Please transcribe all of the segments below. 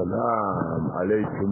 Assalamu alaikum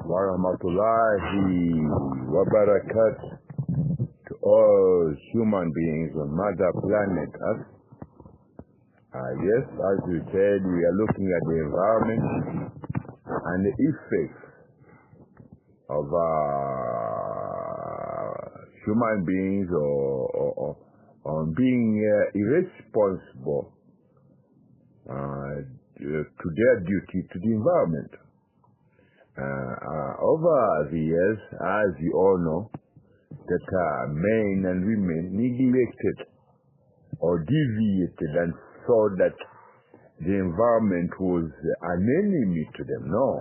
wa rahmatullahi wa barakatuh to all human beings on Mother Planet Earth. Yes, as we said, we are looking at the environment and the effects of human beings or on being irresponsible to their duty to the environment. Over the years, as you all know, that men and women neglected or deviated and thought that the environment was an enemy to them. No.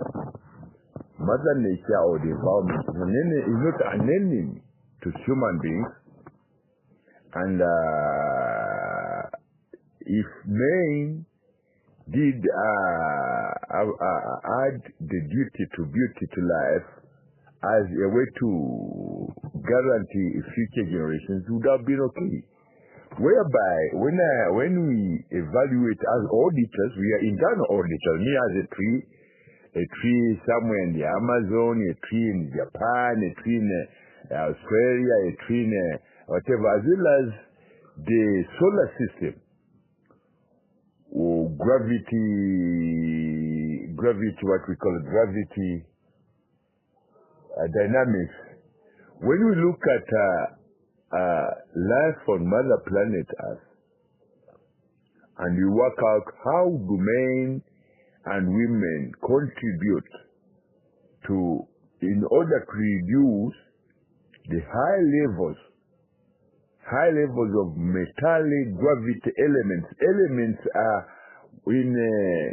Mother Nature or the environment is not an enemy to human beings. And if men did add the duty to beauty to life as a way to guarantee future generations, would have been okay. Whereby, when we evaluate as auditors, we are internal auditors. Me as a tree somewhere in the Amazon, a tree in Japan, a tree in Australia, a tree in whatever, as well as the solar system, or gravity, what we call gravity dynamics. When we look at life on Mother Planet Earth, and you work out how do men and women contribute to, in order to reduce the high levels of metallic gravity elements. Elements are in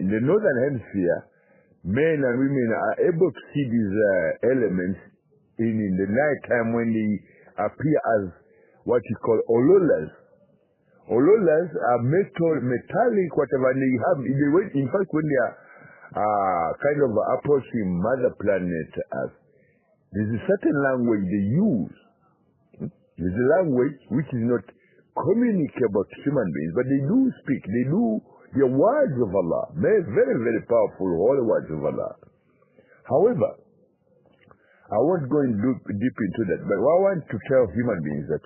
the northern hemisphere. Men and women are able to see these elements in the night time when they appear as what you call auroras. Auroras are metallic, whatever, and they have, in fact, when they are kind of approaching Mother Planet Earth, there's a certain language they use. There's a language which is not communicable to human beings, but they do speak. They do the words of Allah. Very, very powerful, holy words of Allah. However, I won't go deep into that, but I want to tell human beings that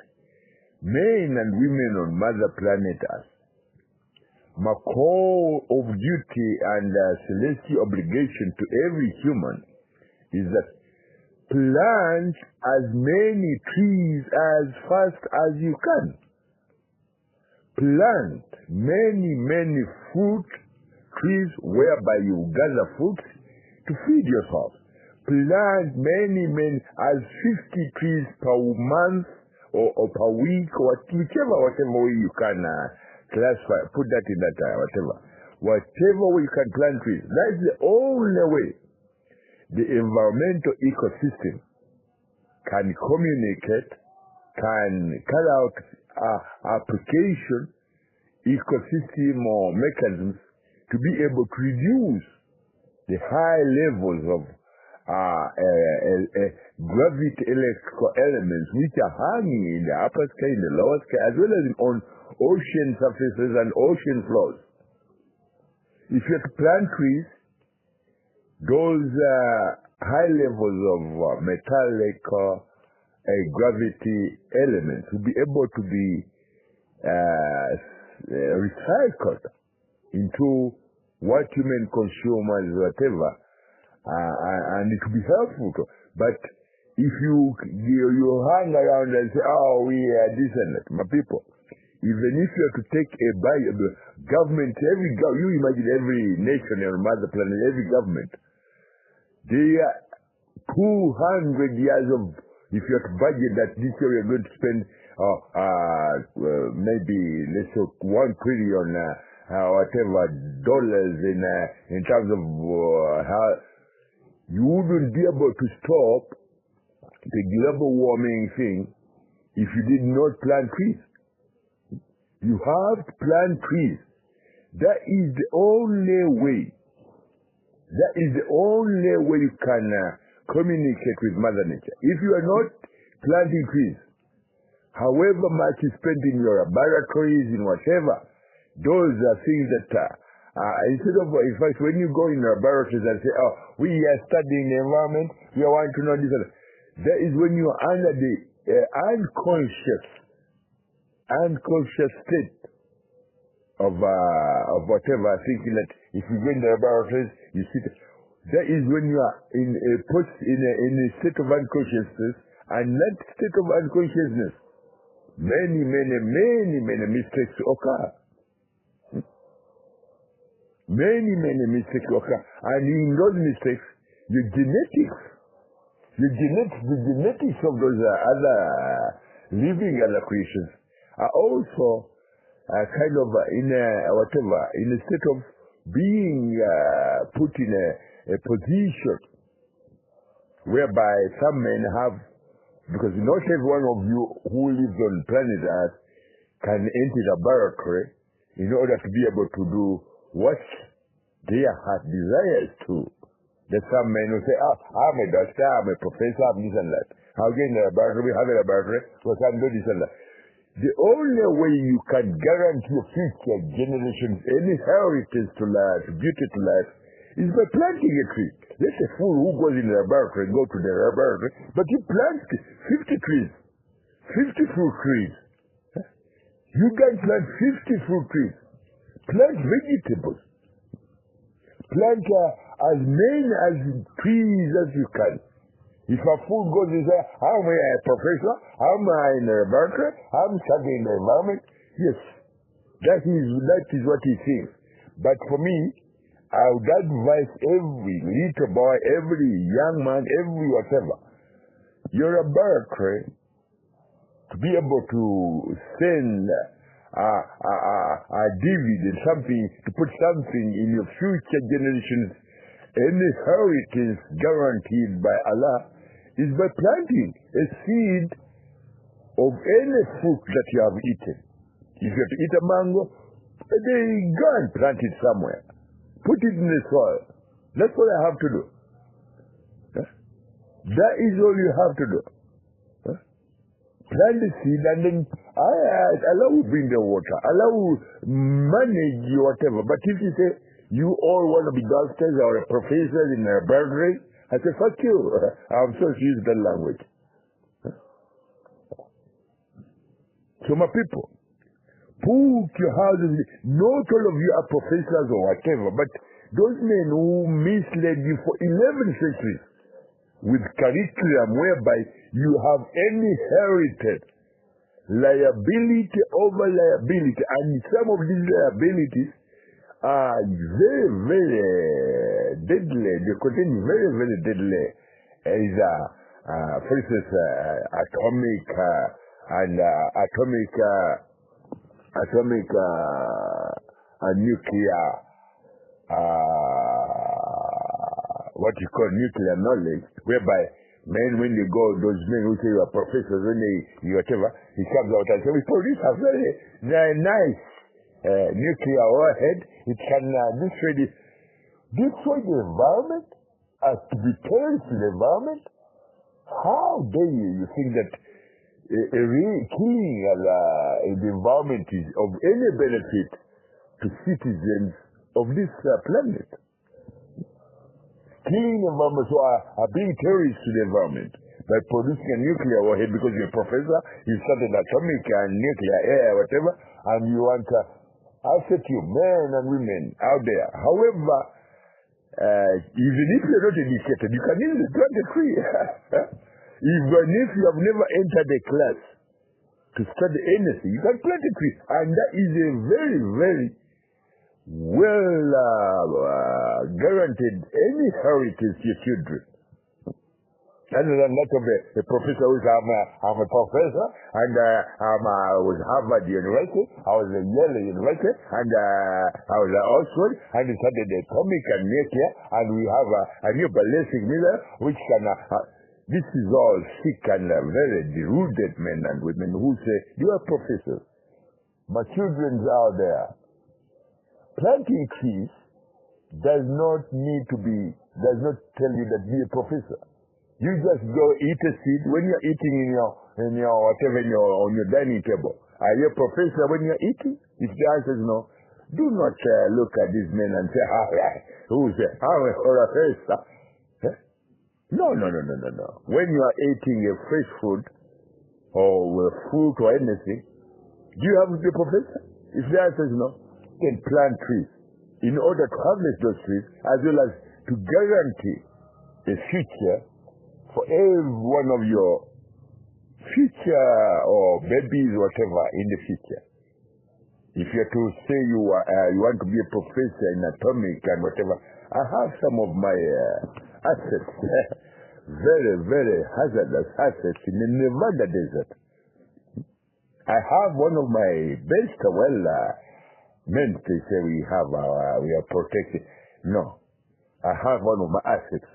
men and women on Mother Planet Earth, my call of duty and celestial obligation to every human is that plant as many trees as fast as you can. Plant many fruit trees whereby you gather fruit to feed yourself. Plant many, as 50 trees per month or per week, or whichever way you can classify, put that in that whatever way you can plant trees. That's the only way the environmental ecosystem can communicate, can carry out application, ecosystem or mechanisms to be able to reduce the high levels of gravity electrical elements which are hanging in the upper sky, in the lower sky, as well as on ocean surfaces and ocean floors. If you have to plant trees, those high levels of metallic gravity elements will be able to be recycled into what human consume as whatever, and it will be helpful. But if you hang around and say, oh, we are this and that, my people, even if you have to take government, you imagine every nation on Mother Planet, every government, they are 200 years of, if you have to budget that this year we are going to spend maybe, let's say, $1 trillion, whatever, dollars in terms of how you wouldn't be able to stop the global warming thing if you did not plant trees. You have to plant trees. That is the only way. That is the only way you can communicate with Mother Nature. If you are not planting trees, however much is spent in your laboratories, in whatever, those are things that Instead of, in fact, when you go in laboratories and say, oh, we are studying the environment, we want to know this, that is when you are under the unconscious state of whatever, thinking that if you go in the laboratories, you see, that is when you are in a state of unconsciousness, and that state of unconsciousness, many mistakes occur. Many mistakes occur. And in those mistakes, the genetics of those other living other creatures are also kind of in a state of being put in a position whereby some men have, because not every one of you who lives on planet Earth can enter the laboratory in order to be able to do what their heart desires to. There's some men who say, I'm a doctor, I'm a professor, I'm this and that. I'll get in the laboratory, have a laboratory, so I can do this and that. The only way you can guarantee your future generations any inheritance to life, beauty to life, is by planting a tree. There's a fool who goes in the laboratory, go to the laboratory, but he plants 50 trees, 50 fruit trees. You can plant 50 fruit trees. Plant vegetables. Plant as many as trees as you can. If a fool goes and says, I'm a professor, I'm in the laboratory, I'm studying the environment, yes, that is what he thinks. But for me, I would advise every little boy, every young man, every whatever, your laboratory, to be able to send a dividend, something, to put something in your future generations, any inheritance guaranteed by Allah, is by planting a seed of any fruit that you have eaten. If you have to eat a mango, then go and plant it somewhere. Put it in the soil. That's what I have to do. That is all you have to do. Plant the seed, and then Allah will bring the water. Allah will manage whatever. But if you say, you all want to be doctors or professors in a laboratory, I say, fuck you. I'm supposed to use that language. So my people, put your houses, not all of you are professors or whatever, but those men who misled you for 11 centuries with curriculum whereby you have inherited liability over liability, and some of these liabilities are very deadly. They contain very deadly, as for instance, atomic nuclear, what you call nuclear knowledge, whereby men, when they go, those men who say you are professors, when they whatever, he comes out and says, we produce a very nice nuclear warhead. It can destroy the environment, to be terrorist to the environment. How dare you think that killing the environment is of any benefit to citizens of this planet? Killing the environment, so are being terrorists to the environment by producing a nuclear warhead because you're a professor, you started atomic and nuclear air, whatever, and you want I say to you, men and women out there, however, even if you're not educated, you can easily plant a tree. Even if you have never entered a class to study anything, you can plant a tree. And that is a very well guaranteed any heritage to your children. Other than that of a professor, which I'm a professor, and I was Harvard University, I was at Yale University, and I was at Oxford, and we studied atomic and nuclear, and we have a new ballistic missile, which can, this is all sick and very deluded men and women who say, you are professors, but children's out there. Planting trees does not tell you that be a professor. You just go eat a seed when you're eating in your whatever on your dining table. Are you a professor when you're eating? If the answer is no, Do not look at these men and say, who's a professor? No. When you are eating a fresh food or fruit or anything, do you have to be a professor? If the answer is no, then plant trees in order to harvest those trees as well as to guarantee a future for every one of your future or babies, whatever, in the future. If you're to say you want to be a professor in atomic and whatever, I have some of my assets, very, very hazardous assets in the Nevada desert. I have one of my best, men, they say we are protected. No. I have one of my assets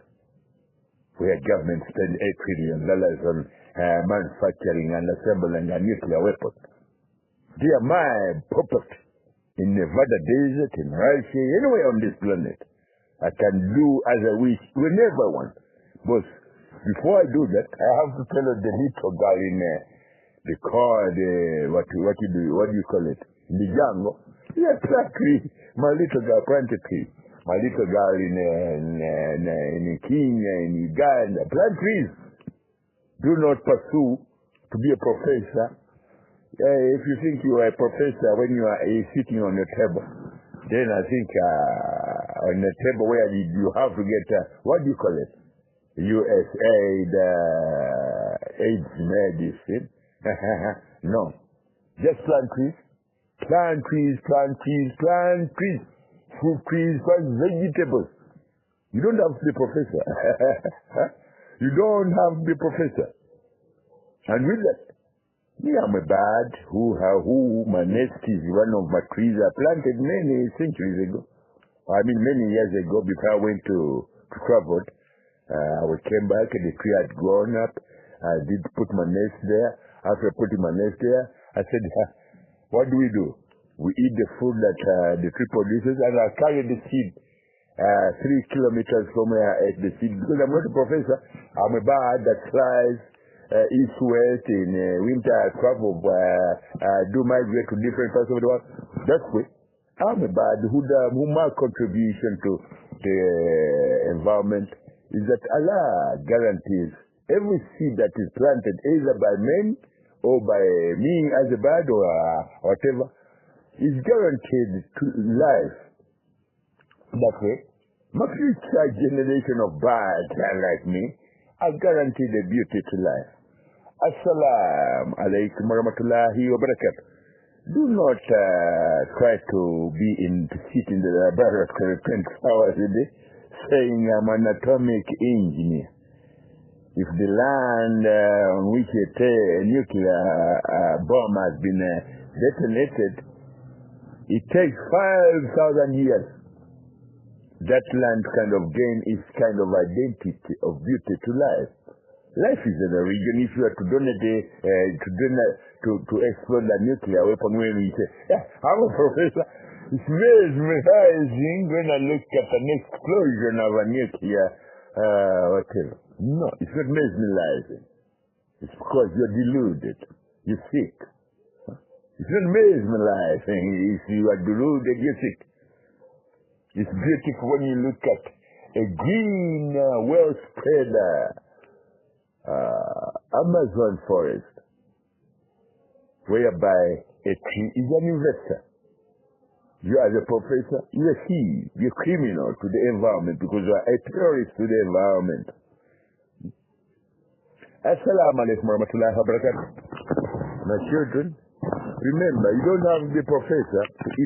where government spend $8 trillion on manufacturing and assembling a nuclear weapon. They are my property in Nevada desert, in Russia, anywhere on this planet. I can do as I wish whenever I want. But before I do that, I have to tell the little guy in the car, what do you call it? In the jungle. Yeah, plant tree. My little girl planted tree. My little girl in Kenya, in Uganda, plant trees. Do not pursue to be a professor. If you think you are a professor when you are sitting on your table, then I think on the table where you have to get, what do you call it? USAID, AIDS medicine. No. Just plant trees. Plant trees. Fruit trees, plant vegetables. You don't have to be a professor. You don't have to be a professor. And with that, I'm a bird who my nest is one of my trees I planted many centuries ago. Many years ago before I went to travel. I came back and the tree had grown up. I did put my nest there. After putting my nest there, I said, what do? We eat the food that the tree produces, and I carry the seed 3 kilometers from where I ate the seed. Because I'm not a professor. I'm a bird that flies east-west. In winter, I travel, do migrate to different parts of the world. That way, I'm a bird who my contribution to the environment is that Allah guarantees every seed that is planted either by men or by me as a bird or whatever is guaranteed to life. That way, my future generation of birds like me are guaranteed a beauty to life. Assalamu alaikum wa rahmatullahi wa barakatuh. Do not try to sit in the laboratory 20 hours a day saying I'm an atomic engineer. If the land on which a nuclear bomb has been detonated, it takes 5,000 years. That land kind of gain its kind of identity of beauty to life. Life is an origin. If you are to donate to explode a nuclear weapon, when we say, I'm a professor, it's mesmerizing when I look at an explosion of a nuclear whatever. No, it's not mesmerizing. It's because you're deluded. You're sick. It's not mesmerizing. If you are deluded, you're sick. It's beautiful when you look at a green, well-spread Amazon forest, whereby a tree is an investor. You as a professor, you're a thief, you're a criminal to the environment because you are a terrorist to the environment. Assalamu alaikum wa rahmatullahi wa barakatuh. My children, remember, you don't have to be a professor to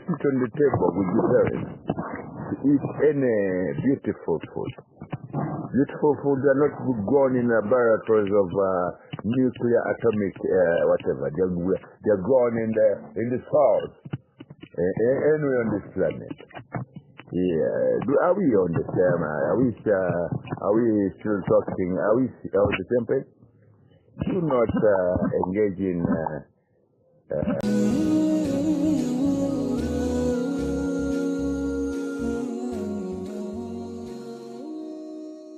sit on the table with your parents, to eat any beautiful food. Beautiful foods are not grown in laboratories of nuclear, atomic, whatever. They're grown in the soil, anywhere on this planet. Yeah. Are we on the same? Are we still talking? Are we on the same page? Do not engage in